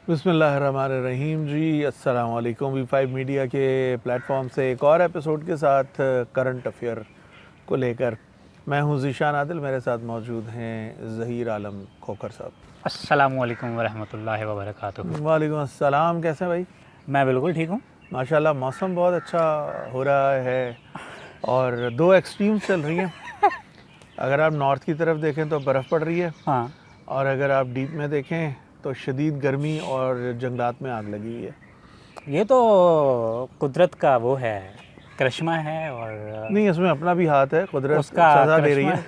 बिस्मिल्लाहिर्रहमानिर्रहीम जी, अस्सलाम वालेकुम। वी5 मीडिया के प्लेटफॉर्म से एक और एपिसोड के साथ करंट अफेयर को लेकर मैं हूं ज़ीशान आदिल। मेरे साथ मौजूद हैं ज़हीर आलम खोखर साहब। अस्सलामु अलैकुम वरहमतुल्लाहि वबरकातुहू। वालेकुम अस्सलाम। कैसे हैं भाई? मैं बिल्कुल ठीक हूँ। माशाल्लाह मौसम बहुत अच्छा हो रहा है और दो एक्सट्रीम्स चल रही हैं। अगर आप नॉर्थ की तरफ देखें तो बर्फ़ पड़ रही है हाँ, और अगर आप डीप में देखें तो शदीद गर्मी और जंगलात में आग लगी हुई है। ये तो कुदरत का वो है, करिश्मा है। और नहीं, इसमें अपना भी हाथ है, कुदरत उसका सज़ा दे रही करिश्मा है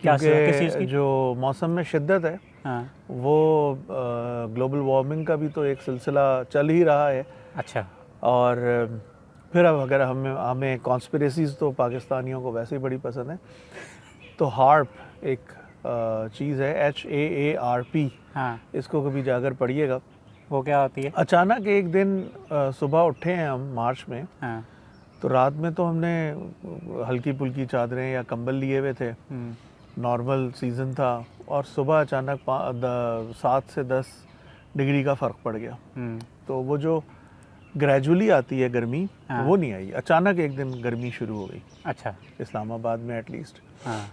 क्या किस चीज़ क्योंकि की? जो मौसम में शिद्दत है हाँ, वो ग्लोबल वार्मिंग का भी तो एक सिलसिला चल ही रहा है। अच्छा। और फिर अब अगर हमें कॉन्स्पिरेसीज़ तो पाकिस्तानियों को वैसे ही बड़ी पसंद है, तो हार्प एक चीज़ है, HAARP। हाँ, इसको कभी जाकर पढ़िएगा। वो क्या होती है? अचानक एक दिन सुबह उठे हैं हम मार्च में, हाँ, तो रात में तो हमने हल्की पुल्की चादरें या कंबल लिए हुए थे, नॉर्मल सीज़न था, और सुबह अचानक 7 से 10 डिग्री का फ़र्क पड़ गया। तो वो जो ग्रेजुअली आती है गर्मी, हाँ। वो नहीं आई, अचानक एक दिन गर्मी शुरू हो गई अच्छा। इस्लामाबाद में एटलीस्ट। हाँ,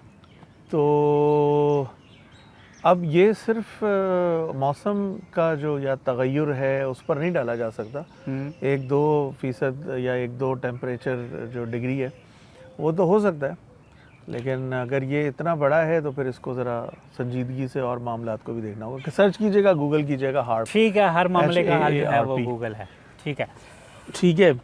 तो अब ये सिर्फ मौसम का जो या तगय्युर है उस पर नहीं डाला जा सकता। 1-2% या 1-2 टेम्परेचर जो डिग्री है वो तो हो सकता है, लेकिन अगर ये इतना बड़ा है तो फिर इसको ज़रा संजीदगी से और मामलात को भी देखना होगा। सर्च कीजिएगा, गूगल कीजिएगा हार्प। ठीक है, हर मामले का हल जो है वो HAARP। गूगल है। ठीक है ठीक है,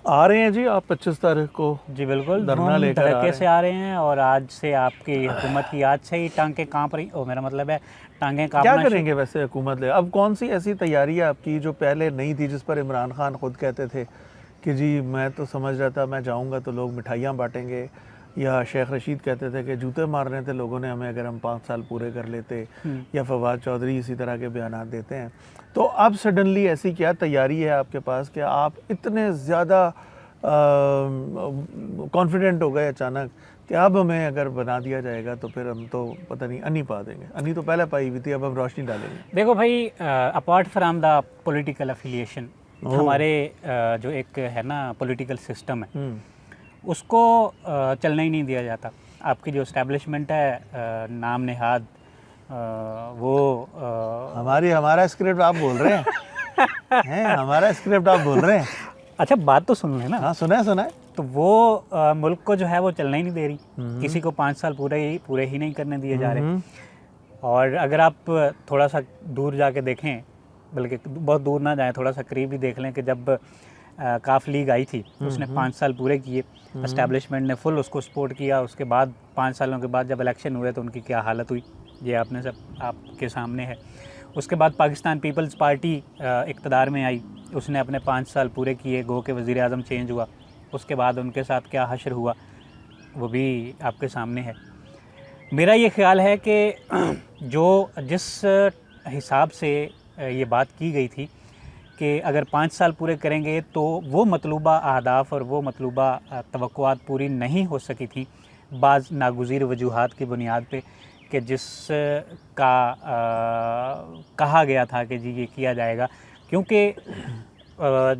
आ रहे हैं जी आप 25 तारीख को जी, बिल्कुल धरना धूम लेकर धड़के से आ रहे हैं। और आज से आपकी हुकूमत की आज से ही टांगें कांप रही, ओ मेरा मतलब है टांगें क्या कांपना करेंगे वैसे हुकूमत ले? अब कौन सी ऐसी तैयारी है आपकी जो पहले नहीं थी, जिस पर इमरान खान खुद कहते थे कि जी मैं तो समझ रहा था मैं जाऊंगा तो लोग मिठाइयाँ बांटेंगे, या शेख रशीद कहते थे कि जूते मार रहे थे लोगों ने हमें अगर हम 5 साल पूरे कर लेते, या फवाद चौधरी इसी तरह के बयान देते हैं। तो अब सडनली ऐसी क्या तैयारी है आपके पास कि आप इतने ज़्यादा कॉन्फिडेंट हो गए अचानक कि अब हमें अगर बना दिया जाएगा तो फिर हम तो पता नहीं अन्नी पा देंगे? अन्नी तो पहले पाई हुई थी, अब हम रोशनी डालेंगे। देखो भाई, apart from the political affiliation, हमारे जो एक है ना पॉलिटिकल सिस्टम है, उसको चलना ही नहीं दिया जाता। आपकी जो इस्टेब्लिशमेंट है नाम नेहाद, वो हमारा स्क्रिप्ट आप बोल रहे हैं हमारा स्क्रिप्ट आप बोल रहे हैं। अच्छा, बात तो सुन लेना। हाँ, सुना है। तो वो मुल्क को जो है वो चलना ही नहीं दे रही। किसी को 5 साल पूरे ही नहीं करने दिए जा रहे। और अगर आप थोड़ा सा दूर जाके देखें, बल्कि बहुत दूर ना जाएं, थोड़ा सा करीब ही देख लें कि जब काफ लीग आई थी उसने 5 साल पूरे किए, एस्टैब्लिशमेंट ने फुल उसको सपोर्ट किया। उसके बाद 5 सालों के बाद जब इलेक्शन हुए तो उनकी क्या हालत हुई, ये आपने सब आपके सामने है। उसके बाद पाकिस्तान पीपल्स पार्टी इक़्तिदार में आई, उसने अपने 5 साल पूरे किए, गो के वज़ीर आज़म चेंज हुआ। उसके बाद उनके साथ क्या हश्र हुआ वो भी आपके सामने है। मेरा ये ख्याल है कि जिस हिसाब से ये बात की गई थी कि अगर 5 साल पूरे करेंगे तो वो मतलूबा अहदाफ़ और वो मतलूबा तवक्कुआत पूरी नहीं हो सकी थी बाज़ नागुज़ीर वजूहात की बुनियाद पे, कि जिसका कहा गया था कि जी ये किया जाएगा। क्योंकि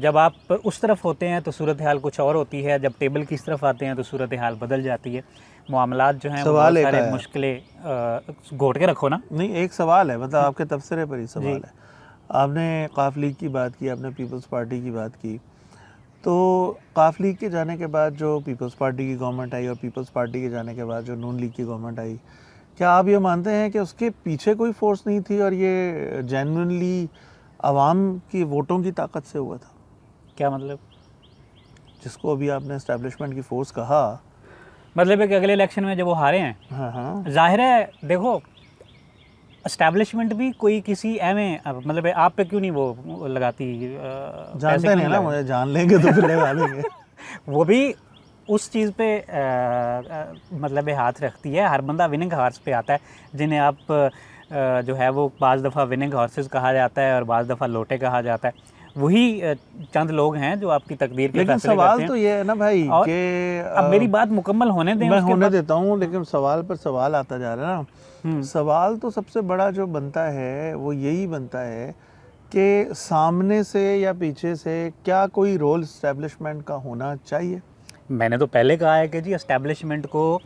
जब आप उस तरफ होते हैं तो सूरत हाल कुछ और होती है, जब टेबल की तरफ आते हैं तो सूरत हाल बदल जाती है। मामलात जो हैं वो बहुत सारे मुश्किलें घोट के रखो ना। नहीं, एक सवाल है, मतलब आपके तबसरे पर ही सवाल है। आपने काफ लीग की बात की, आपने पीपल्स पार्टी की बात की, तो काफ लीग के जाने के बाद जो पीपल्स पार्टी की गवर्नमेंट आई और पीपल्स पार्टी के जाने के बाद जो नून लीग की गवर्नमेंट आई, क्या आप ये मानते हैं कि उसके पीछे कोई फोर्स नहीं थी और ये जेन्युइनली आवाम की वोटों की ताकत से हुआ था? क्या मतलब? जिसको अभी आपने एस्टैब्लिशमेंट की फोर्स कहा, मतलब है कि अगले इलेक्शन में जब वो हारे हैं, हाँ, जाहिर है देखो एस्टैब्लिशमेंट भी कोई किसी मतलब आप पे क्यों नहीं वो लगाती, जानते नहीं ना, मुझे जान लेंगे तो फिर लगा देंगे। वो भी उस चीज़ पे मतलब हाथ रखती है। हर बंदा विनिंग हार्स पे आता है, जिन्हें आप जो है वो बाज़ दफ़ा विनिंग हॉर्सेस कहा जाता है और बाज़ दफ़ा लोटे कहा जाता है। वही चंद लोग हैं जो आपकी तकदीर के लेकिन फैसले सवाल करते तो हैं। ये है ना भाई और कि अब मेरी बात मुकम्मल होने दें, मैं उसके होने बाद। देता हूँ, लेकिन सवाल पर सवाल आता जा रहा है ना। सवाल तो सबसे बड़ा जो बनता है वो यही बनता है कि सामने से या पीछे से क्या कोई रोल इस्टेब्लिशमेंट का होना चाहिए। मैंने तो पहले कहा है कि जी एस्टेब्लिशमेंट को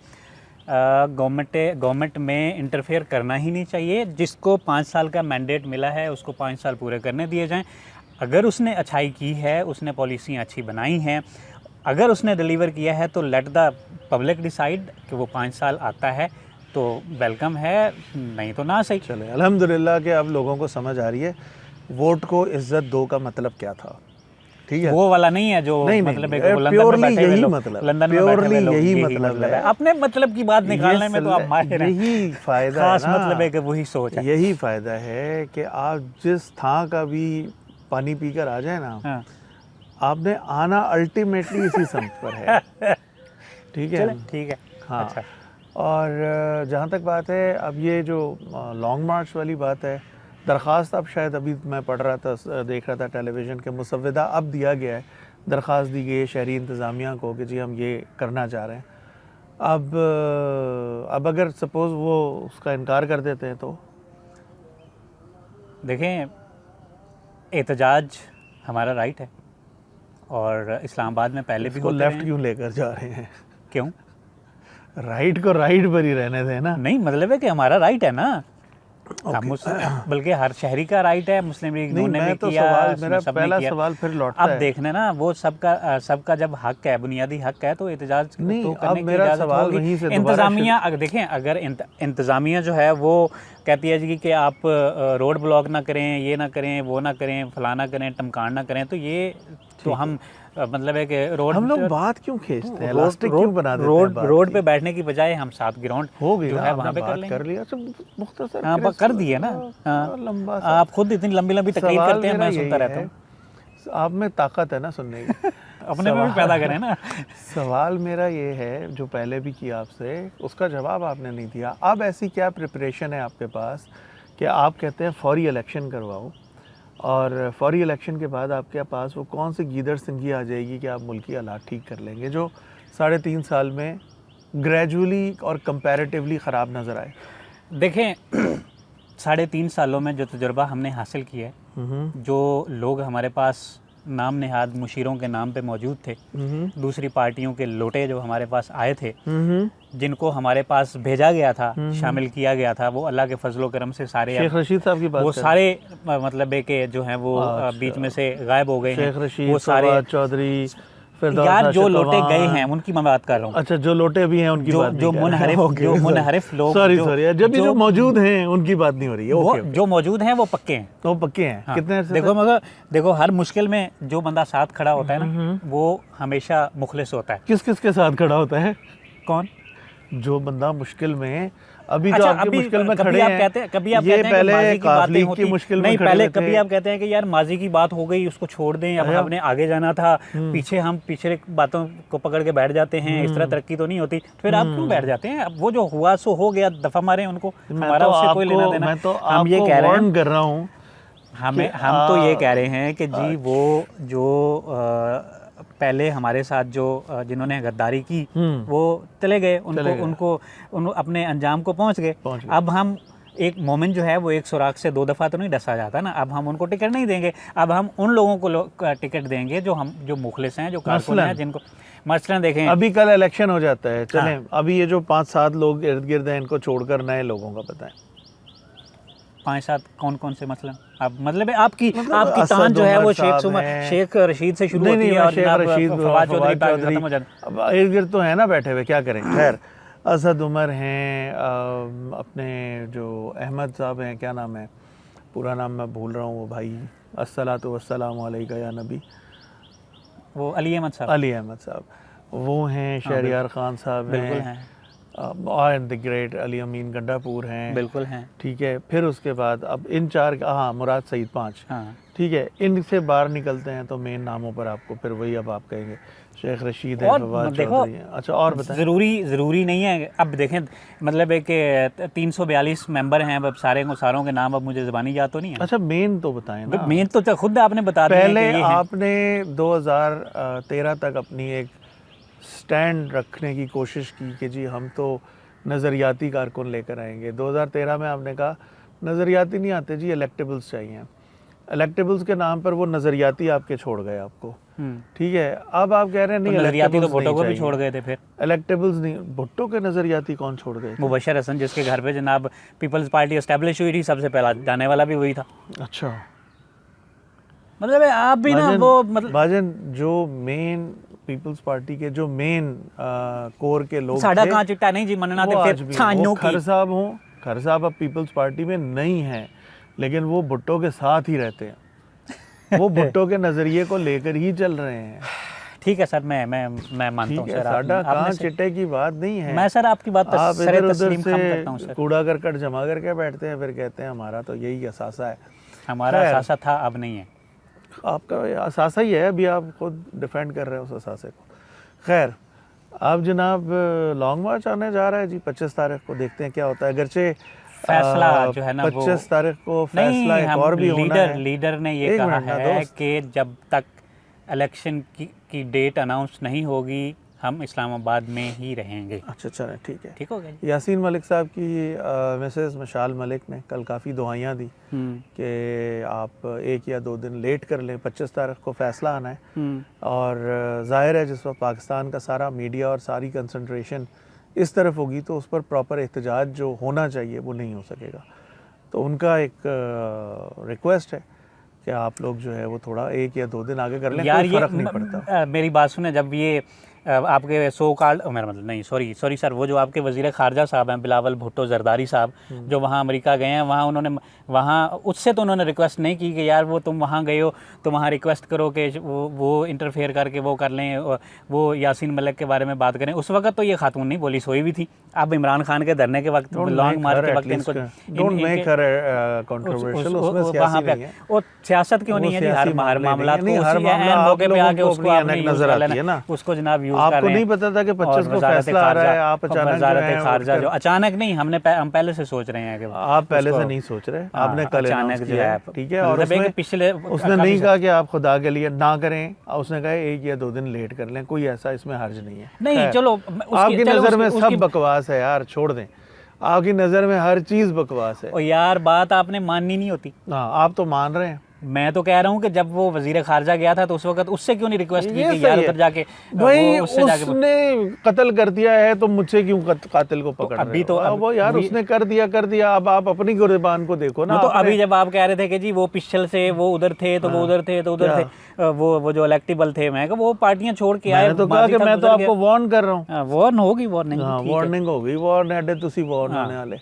गवर्नमेंट में इंटरफेयर करना ही नहीं चाहिए। जिसको 5 साल का मैंडेट मिला है उसको 5 साल पूरे करने दिए जाएं। अगर उसने अच्छाई की है, उसने पॉलिसियाँ अच्छी बनाई हैं, अगर उसने डिलीवर किया है तो लेट द पब्लिक डिसाइड कि वो 5 साल आता है तो वेलकम है, नहीं तो ना सही। चले अल्हम्दुलिल्लाह कि अब लोगों को समझ आ रही है वोट को इज्जत दो का मतलब क्या था। ठीक है, वो वाला नहीं है जो नहीं, मतलब नहीं, है कि वो लंदन में प्योरली बैठे हुए यही लोग, मतलब, लंदन में बैठे हुए लोग, यही यही मतलब है। अपने मतलब की बात निकालने में तो आप माहिर हैं। यही फायदा है खास ना, मतलब है कि वही सोच है। यही फायदा है कि आप जिस थां का भी पानी पीकर आ जाए ना, हाँ। आपने आना अल्टीमेटली इसी संत पर है। ठीक है, चले ठीक है। हाँ। अच्छा, और जहाँ तक बात है अब ये जो लॉन्ग मार्च वाली बात है, दरख्वास्त अब शायद अभी मैं पढ़ रहा था, देख रहा था टेलीविज़न के मुसव्विदा अब दिया गया है, दरख्वास्त दी गई है शहरी इंतज़ामिया को कि जी हम ये करना चाह रहे हैं। अब अगर सपोज़ वो उसका इनकार कर देते हैं तो देखें, एहतजाज हमारा राइट है और इस्लामाबाद में पहले भी इसको होते लेफ्ट रहे हैं। क्यों लेकर जा रहे हैं? क्यों? राइट को राइट पर ही रहने दें ना। नहीं, मतलब है कि हमारा राइट है ना। हम बल्कि हर शहरी का राइट है। मुस्लिम लीग नहीं, ने मैं भी तो किया, सवाल, मेरा सबने पहला किया। सवाल फिर लौटता अब है। देखने ना, वो सबका जब हक है, बुनियादी हक है, तो एहतजाज नहीं, तो अब करने की मेरा इजाज़त सवाल होगी। वहीं से दोबारा इंतज़ामिया अगर देखें, अगर इंतज़ामिया जो है वो कहती है जी कि आप रोड ब्लॉक ना करें, ये ना करें, वो ना करें, फलाना करें, टमकान ना करें, तो ये तो हम मतलब है कि रोड, हम लोग बात क्यों खींचते हैं, इलास्टिक क्यों बना देते हैं बात रोड की? पे बैठने की बजाय हम 7 ग्राउंड हो गई जो ना, है आपने वहाँ पे कर बात लेंगे। कर लिया। अच्छा, मुख्तसर हाँ, कर दिए ना। हाँ, लंबा सा आप खुद इतनी लंबी लंबी तकरीर सवाल करते हैं, मेरा मैं सुनता यही रहता है, हूँ। आप में ताकत है ना सुनने की। अपने में भी पैदा करें ना। सवाल मेरा ये है जो पहले भी किया आपसे, उसका जवाब आपने नहीं दिया। अब ऐसी क्या प्रिपरेशन है आपके पास कि आप कहते हैं फौरी इलेक्शन करवाओ, और फौरी इलेक्शन के बाद आपके पास वो कौन सी गीदड़ सिंगी आ जाएगी कि आप मुल्की हालात ठीक कर लेंगे जो 3.5 साल में ग्रेजुअली और कंपैरेटिवली ख़राब नज़र आए? देखें, 3.5 सालों में जो तजुर्बा हमने हासिल किया है, जो लोग हमारे पास नाम नेहाद मुशीरों के नाम पे मौजूद थे, दूसरी पार्टियों के लोटे जो हमारे पास आए थे, जिनको हमारे पास भेजा गया था, शामिल किया गया था, वो अल्लाह के फजलो करम से सारे शेख रशीद साहब की बात वो कर सारे मतलब है कि जो हैं वो बीच में से गायब हो गए हैं। शेख रशीद, वो सारे चौधरी, यार जो लोटे गए हैं उनकी मैं बात कर रहा हूँ। अच्छा, जो लोटे भी हैं उनकी बात नहीं जो कर रहे हैं। मुनहरिफ लोग, सॉरी जब भी जो मौजूद हैं उनकी बात नहीं हो रही है। वो जो मौजूद हैं वो पक्के हैं, तो पक्के हैं। हाँ। कितने अरसे देखो तक? मगर देखो, हर मुश्किल में जो बंदा साथ खड़ा होता है ना, वो हमेशा मुखलिस होता है। किस किस के साथ खड़ा होता है? कौन? जो बंदा मुश्किल में अभी अच्छा, जो आपकी अभी मुश्किल में कभी खड़े आप हैं, कहते हैं, कभी आप ये कहते हैं कि पहले माजी की बातें काफलीग होती की मुश्किल में नहीं, खड़े पहले हुए थे। कभी आप कहते हैं कि यार माजी की बात हो गई, उसको छोड़ दें, अब हमने आगे जाना था, पीछे हम पिछले बातों को पकड़ के बैठ जाते हैं, इस तरह तरक्की तो नहीं होती, फिर आप क्यों बैठ जाते हैं? अब वो जो हुआ सो हो गया, दफा मारे उनको, हमारा उससे कोई लेना देना। मैं तो हम ये आपको कह रहे वार्न हैं, कर रहा हूँ, हम तो ये कह रहे हैं कि जी वो जो पहले हमारे साथ जो जिन्होंने गद्दारी की वो चले गए, उनको अपने अंजाम को पहुंच गए। अब हम एक मोमिन जो है वो एक सुराख से 2 दफ़ा तो नहीं डसा जाता ना। अब हम उनको टिकट नहीं देंगे, अब हम उन लोगों को टिकट देंगे जो मुखलिस हैं, जो कारकुन हैं, जिनको मसलन देखें अभी कल इलेक्शन हो जाता है, चलें अभी ये जो 5-7 लोग इर्द गिर्द हैं इनको छोड़कर नए लोगों का बताएं। 5-7 कौन कौन से मसलन? अब मतलब है आपकी तान जो है वो शेख रशीद से शुरू होती है और फवाद चौधरी पे खत्म हो जाता है। अब इर्द गिर्द तो है ना बैठे हुए, क्या करें। खैर, असद उमर हैं, अपने जो अहमद साहब हैं, क्या नाम है, पूरा नाम मैं भूल रहा हूँ वो भाई, अस्सलातु वस्सलामु अलैका या नबी, वो अली अहमद साहब वो हैं, शहरियार खान साहब हैं, एंड द ग्रेट अली अमीन गंडापुर हैं, बिल्कुल हैं। ठीक है। फिर उसके बाद अब इन 4, हाँ मुराद सईद 5, हाँ ठीक है। इनसे बाहर निकलते हैं तो मेन नामों पर आपको फिर वही अब आप कहेंगे शेख रशीद है, और फवाद देखो, चौधरी है। अच्छा और बताएं। ज़रूरी नहीं है। अब देखें, मतलब एक 342 मेंबर हैं, अब सारों के नाम अब मुझे ज़बानी याद तो नहीं है। अच्छा मेन तो बताएं ना। मेन तो खुद आपने बता दिया पहले कि ये हैं। आपने 2013 तक अपनी एक स्टैंड रखने की कोशिश की कि जी हम तो नज़रियाती कारकुन लेकर आएंगे। 2013 में आपने कहा नज़रियाती नहीं आते जी, इलेक्टेबल्स चाहिए। इलेक्टेबल्स के नाम पर वो नज़रियाती आपके छोड़ गए आपको, ठीक है। अब आप कह रहे हैं नहीं, नज़रियाती तो electables भुट्टो नहीं को भी चाहिए। छोड़ गए थे। फिर इलेक्टेबल्स नहीं, भुट्टो के नज़रियाती कौन छोड़ गए थे? मुबशर हसन, जिसके घर पे जनाब पीपल्स पार्टी एस्टेब्लिश हुई थी, सबसे पहला जाने वाला भी वही था। अच्छा मतलब आप भी ना भाजन, वो मतलब भाजन जो मेन पीपल्स पार्टी के जो मेन कोर के लोग साडा थे, कहाँ चिट्टा नहीं जी मनना वो थे आज फिर भी छानों वो की। खर साहब हों, खर साहब अब पीपल्स पार्टी में नहीं हैं, लेकिन वो भुट्टो के साथ ही रहते हैं। वो भुट्टो के नज़रिए को लेकर ही चल रहे हैं। ठीक है सर, मैं मानता हूँ ठीक है, सर। साडा आपने कहाँ से- चिट्टे की बात नहीं है। मैं सर आपकी बात आप सरे इधर उधर तस्लीम खम करता हूँ से सर। कूड़ा करकट जमा करके बैठते हैं, फिर कहते हैं हमारा तो यही असासा है। हमारा खैर। असासा था, अब नहीं है। आपका असासा ही है, अभी आप खुद डिफेंड कर रहे हैं उस असासे को। खैर, आप जनाब लॉन्ग मार्च आने जा रहा है जी 25 तारीख को, देखते हैं क्या होता है। अगरचे फैसला जो है ना वो 25 तारीख को नहीं, फैसला एक हम और भी होना है। लीडर ने ये एक कहा मिनट ना है दोस्त। कि जब तक इलेक्शन की डेट अनाउंस नहीं होगी हम इस्लामाबाद में ही रहेंगे। अच्छा चलें, ठीक है। ठीक हो गया जी। यासीन मलिक साहब की मिसेस मशाल मलिक ने कल काफ़ी दुआइयाँ दी कि आप 1 या 2 दिन लेट कर लें, 25 तारीख को फैसला आना है। और ज़ाहिर है जिस वक्त पाकिस्तान का सारा मीडिया और सारी कंसंट्रेशन इस तरफ होगी तो उस पर प्रॉपर एहतजाज जो होना चाहिए वो नहीं हो सकेगा। तो उनका एक रिक्वेस्ट है कि आप लोग जो है वो थोड़ा 1 या 2 दिन आगे कर लें, कोई फ़र्क नहीं पड़ता। मेरी बात सुने, जब ये आपके सो कॉल्ड मेरा मतलब नहीं, सॉरी सर, वो जो आपके वज़ीर ख़ारजा साहब हैं बिलावल भुट्टो ज़रदारी साहब, जो वहाँ अमेरिका गए हैं, वहाँ उससे तो उन्होंने रिक्वेस्ट नहीं की कि यार वो तुम वहाँ गए हो तो वहाँ रिक्वेस्ट करो कि वो इंटरफेयर करके वो कर लें, वो यासीन मलिक के बारे में बात करें। उस वक्त तो ये खातून नहीं बोली, सोई भी थी। अब इमरान खान के धरने के वक्त, लॉन्ग मार्च के वक्त इनको वहाँ पे वो सियासत क्यों नहीं है जी, हर मामला उसको जनाब यूज कर आपको रहे नहीं हैं। पता था कि 25 को फैसला आ रहा है, आप अचानक वज़ारत खारजा जो अचानक नहीं, हम पहले से सोच रहे हैं कि आप पहले से नहीं सोच रहे, आपने कल अचानक जो है, ठीक है। और उसमें पिछले उसने नहीं कहा कि आप खुदा के लिए ना करें, उसने कहा 1 या 2 दिन लेट कर लें, कोई ऐसा इसमें हर्ज नहीं है। नहीं चलो, आपकी नज़र में सब बकवास है यार, छोड़ दें। आपकी नज़र में हर चीज़ बकवास है। और यार बात आपने माननी नहीं होती। हाँ, आप तो मान रहे हैं। मैं तो कह रहा हूँ कि जब वो वजीर खारजा गया था तो उस वक्त उससे क्यों नहीं रिक्वेस्ट की कि यार उधर जाके भाई उसने कत्ल कर दिया है तो मुझसे क्यों कातिल को पकड़ रहे हो? तो वो यार उसने कर दिया। अब आप अपनी गुरबान को देखो ना। तो अभी जब आप कह रहे थे कि जी वो पिछल से वो उधर थे तो वो उधर थे तो उधर थे, वो जो इलेक्टेबल थे, मैं वो पार्टियां छोड़ के आए। तो कहा कि मैं तो आपको वार्न कर रहा हूँ। वार्न होगी, वार्निंग होगी, वार्न है तुसी वार्न होने वाले।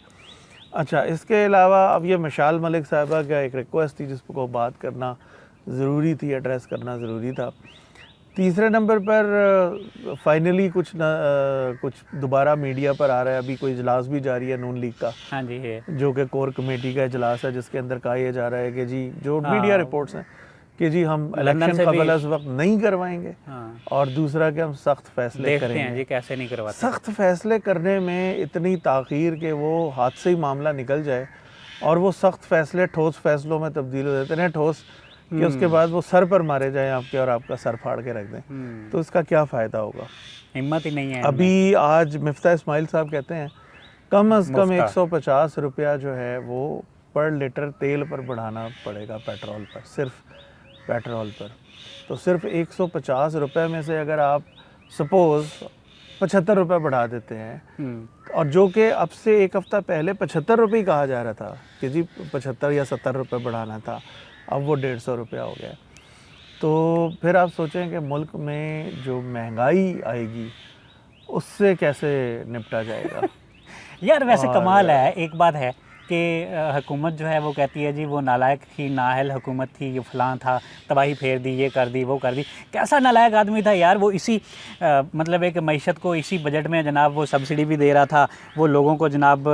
अच्छा, इसके अलावा अब ये मशाल मलिक साहिबा का एक रिक्वेस्ट थी जिसको बात करना ज़रूरी थी, एड्रेस करना ज़रूरी था। तीसरे नंबर पर फाइनली कुछ दोबारा मीडिया पर आ रहा है, अभी कोई इजलास भी जारी है नून लीग का। हाँ जी है, जो कि कोर कमेटी का इजलास है, जिसके अंदर कहा यह जा रहा है कि जी जो मीडिया रिपोर्ट्स हैं कि जी हम इलेक्शन कबल अज़ वक्त नहीं करवाएंगे। और दूसरा कि हम सख्त फैसले करेंगे। जी कैसे नहीं करवाते। सख्त फैसले करने में इतनी ताख़ीर कि वो हाथ से ही मामला निकल जाए और वो सख्त फैसले ठोस फैसलों में तब्दील हो जाते हैं, ठोस कि उसके बाद वो सर पर मारे जाएं आपके और आपका सर फाड़ के रख दें, तो इसका क्या फ़ायदा होगा? हिम्मत ही नहीं है। अभी आज मिफ्ता इस्माइल साहब कहते हैं कम अज़ कम 150 रुपया जो है वो पर लीटर तेल पर बढ़ाना पड़ेगा, पेट्रोल पर, सिर्फ पेट्रोल पर। तो सिर्फ 150 रुपये में से अगर आप सपोज़ 75 रुपये बढ़ा देते हैं, और जो कि अब से 1 हफ़्ता पहले 75 रुपये ही कहा जा रहा था कि जी 75 या 70 रुपये बढ़ाना था, अब वो 150 रुपया हो गया। तो फिर आप सोचें कि मुल्क में जो महंगाई आएगी उससे कैसे निपटा जाएगा। यार वैसे कमाल है, एक बात है कि हुकूमत जो है वो कहती है जी वो नालायक थी, नाअहल हुकूमत थी, ये फलां था, तबाही फेर दी, ये कर दी, वो कर दी। कैसा नालायक आदमी था यार वो। इसी मतलब एक मईशत को इसी बजट में जनाब वो सब्सिडी भी दे रहा था, वो लोगों को जनाब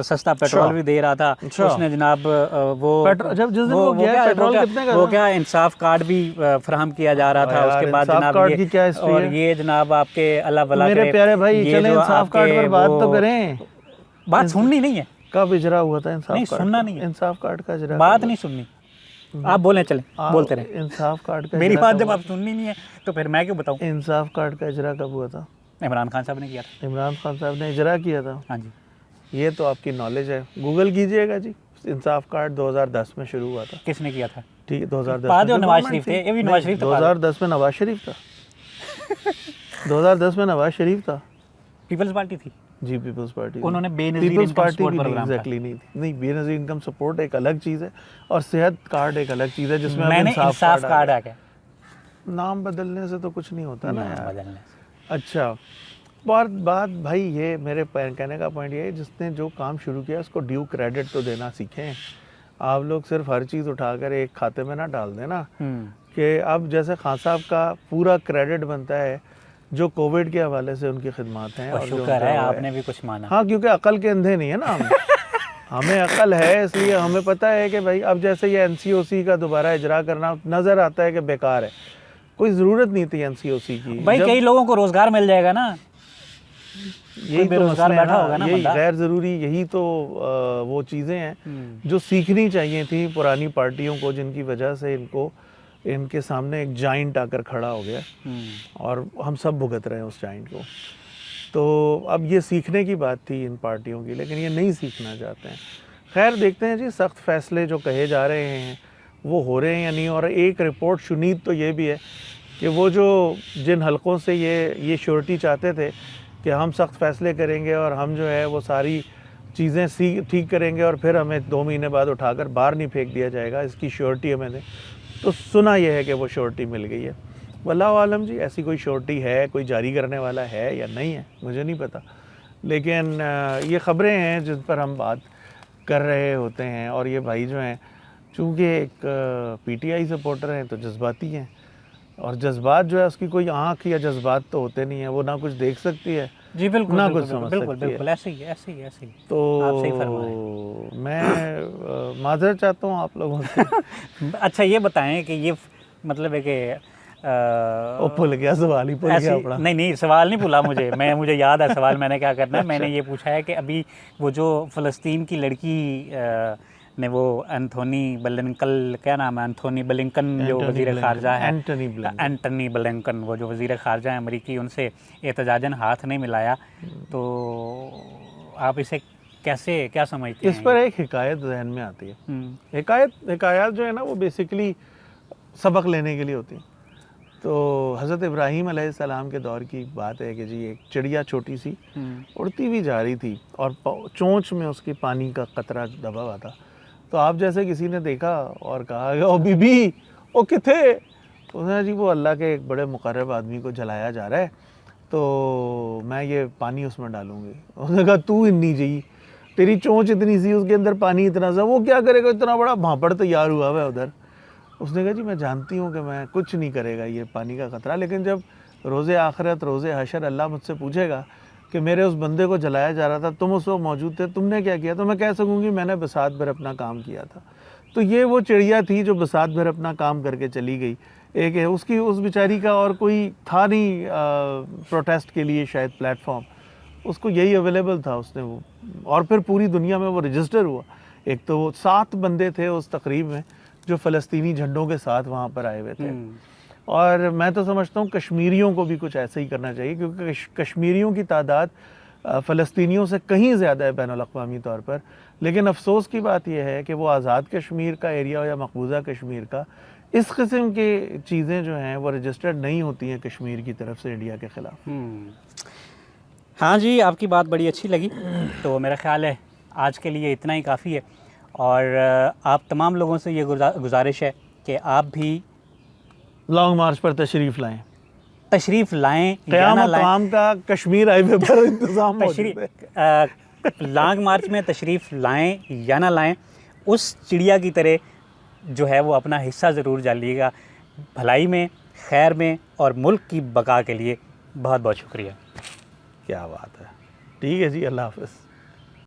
सस्ता पेट्रोल भी दे रहा था। उसने जनाब वो जब जिस दिन वो गया पेट्रोल कितने का वो क्या इंसाफ कार्ड भी फराहम किया जा रहा था। उसके बाद जनाब ये और ये जनाब आपके अल्लाह भला करे, मेरे प्यारे भाई चले इंसाफ कार्ड पर बात तो करें। बात सुननी नहीं है। कब इजरा हुआ था इंसाफ नहीं कार्ड? सुनना नहीं है। इंसाफ कार्ड का इजरा बात नहीं सुननी, आप बोलें, चलें बोलते रहे। इंसाफ कार्ड का मेरी बात जब आप सुननी नहीं है तो फिर मैं क्यों बताऊं? इंसाफ कार्ड का इजरा कब हुआ था? इमरान खान साहब ने किया था। इमरान खान साहब ने इजरा किया था। हाँ जी, ये तो आपकी नॉलेज है, गूगल कीजिएगा जी। इंसाफ कार्ड 2010 में शुरू हुआ था। किसने किया था? ठीक है, 2010 बाद में में नवाज शरीफ थे, ये भी नवाज शरीफ 2010 में नवाज शरीफ था। 2010 में नवाज शरीफ था। पीपल्स पार्टी थी जी, पीपल्स पार्टी। उन्होंने Benazir peoples income party support की प्रोग्राम था। एग्जैक्टली नहीं थी। नहीं, बेनज़ीर इनकम सपोर्ट एक अलग चीज़ है और सेहत कार्ड एक अलग चीज़ है जिसमें मैंने इंसाफ कार्ड आ गया। नाम बदलने से तो कुछ नहीं होता ना यार। बदलने से। अच्छा, बात भाई ये मेरे कहने का पॉइंट ये है, जिसने जो काम शुरू किया उसको ड्यू क्रेडिट तो देना सीखें। आप लोग सिर्फ हर चीज़ उठाकर एक खाते में ना डाल देना कि अब जैसे खान साहब का पूरा क्रेडिट बनता है जो कोविड के हवाले से उनकी खिदमत हैं। और शुक्र है आपने भी कुछ माना। हाँ, क्योंकि अकल के अंधे नहीं है ना हम। हमें अकल है, इसलिए हमें पता है कि भाई अब जैसे ये NCOC का दोबारा इजरा करना नज़र आता है कि बेकार है, कोई ज़रूरत नहीं थी NCOC की। भाई कई लोगों को रोज़गार मिल जाएगा ना, यही तो बेरोजगार मसला है बैठा होगा ना यही बंदा। गैर ज़रूरी, यही तो वो चीज़ें हैं जो सीखनी चाहिए थी पुरानी पार्टियों को, जिनकी वजह से इनके सामने एक जाइंट आकर खड़ा हो गया और हम सब भुगत रहे हैं उस जाइंट को। तो अब ये सीखने की बात थी इन पार्टियों की, लेकिन ये नहीं सीखना चाहते हैं। खैर देखते हैं जी, सख्त फैसले जो कहे जा रहे हैं वो हो रहे हैं या नहीं। और एक रिपोर्ट शुनीद तो ये भी है कि वो जो जिन हलकों से ये श्योरिटी चाहते थे कि हम सख्त फैसले करेंगे और हम जो है वो सारी चीज़ें ठीक करेंगे और फिर हमें 2 महीने बाद उठाकर बाहर नहीं फेंक दिया जाएगा, इसकी श्योरिटी हमें दें, तो सुना यह है कि वो श्योरिटी मिल गई है। वल्लाहु आलम जी, ऐसी कोई श्योरिटी है, कोई जारी करने वाला है या नहीं है, मुझे नहीं पता। लेकिन ये ख़बरें हैं जिन पर हम बात कर रहे होते हैं। और ये भाई जो हैं चूँकि एक PTI सपोर्टर हैं तो जज्बाती हैं, और जज्बात जो है उसकी कोई आँख या जज्बात तो होते नहीं है, वो ना कुछ देख सकती है जी, बिल्कुल ना बिल्कुल, कुछ समझ बिल्कुल सकती बिल्कुल है। ऐसे ही तो आप सही फरमाएं। मैं माजरत चाहता हूँ आप लोगों से। अच्छा ये बताएं कि ये मतलब है कि ओ भूल गया, सवाल ही भूल गया अपना। नहीं सवाल नहीं भूला मुझे याद है सवाल मैंने क्या करना है। मैंने ये पूछा है कि अभी वो जो फ़लस्तीन की लड़की ने वो एंथोनी ब्लिंकन, क्या नाम है, एंथोनी ब्लिंकन जो वज़ीर ख़ारजा है, एंटनी ब्लिंकन, वो जो वज़ीर ख़ारजा है अमरीकी, उनसे एहतजाजन हाथ नहीं मिलाया, तो आप इसे कैसे क्या समझते हैं? इस पर एक हिकायत जहन में आती है। हिकायत जो है ना वो बेसिकली सबक लेने के लिए होती है। तो हज़रत इब्राहीम अलैहिस्सलाम के दौर की बात है कि जी एक चिड़िया छोटी सी उड़ती हुई जा रही थी और चोंच में उसके पानी का कतरा दबा हुआ था। तो आप जैसे किसी ने देखा और कहा ओ बीबी ओ किथे, उसने जी वो अल्लाह के एक बड़े मुकर्रब आदमी को जलाया जा रहा है, तो मैं ये पानी उसमें डालूँगी। उसने कहा तू इन्नी जी, तेरी चोंच इतनी सी, उसके अंदर पानी इतना सा, वो क्या करेगा, इतना बड़ा भांपड़ तैयार हुआ है उधर। उसने कहा जी मैं जानती हूँ कि मैं कुछ नहीं करेगा ये पानी का ख़तरा, लेकिन जब रोज़े आखिरत रोज़े हशर अल्लाह मुझसे पूछेगा कि मेरे उस बंदे को जलाया जा रहा था, तुम उस वक्त मौजूद थे, तुमने क्या किया, तो मैं कह सकूँगी मैंने बसात भर अपना काम किया था। तो ये वो चिड़िया थी जो बसात भर अपना काम करके चली गई। एक है उसकी, उस बेचारी का और कोई था नहीं प्रोटेस्ट के लिए शायद प्लेटफॉर्म, उसको यही अवेलेबल था, उसने वो, और फिर पूरी दुनिया में वो रजिस्टर हुआ। एक तो वो 7 बंदे थे उस तकरीब में जो फ़लस्तीनी झंडों के साथ वहाँ पर आए हुए थे। और मैं तो समझता हूँ कश्मीरियों को भी कुछ ऐसा ही करना चाहिए, क्योंकि कश्मीरियों की तादाद फ़लस्तीनियों से कहीं ज़्यादा है बैनुल अक़वामी तौर पर। लेकिन अफसोस की बात यह है कि वो आज़ाद कश्मीर का एरिया या मकबूजा कश्मीर का इस किस्म की चीज़ें जो हैं वो रजिस्टर्ड नहीं होती हैं कश्मीर की तरफ से इंडिया के ख़िलाफ़। हाँ जी, आपकी बात बड़ी अच्छी लगी। तो मेरा ख़्याल है आज के लिए इतना ही काफ़ी है, और आप तमाम लोगों से ये गुजारिश है कि आप भी लॉन्ग मार्च पर तशरीफ़ लाएँ या ना लाएं। क़यामत का कश्मीर हाईवे पर इंतज़ाम मौजूद है। लॉन्ग मार्च में तशरीफ़ लाएं या ना लाएं, उस चिड़िया की तरह जो है वो अपना हिस्सा ज़रूर डालिएगा भलाई में, खैर में और मुल्क की बका के लिए। बहुत बहुत शुक्रिया। क्या बात है। ठीक है जी, अल्लाह हाफ़िज़।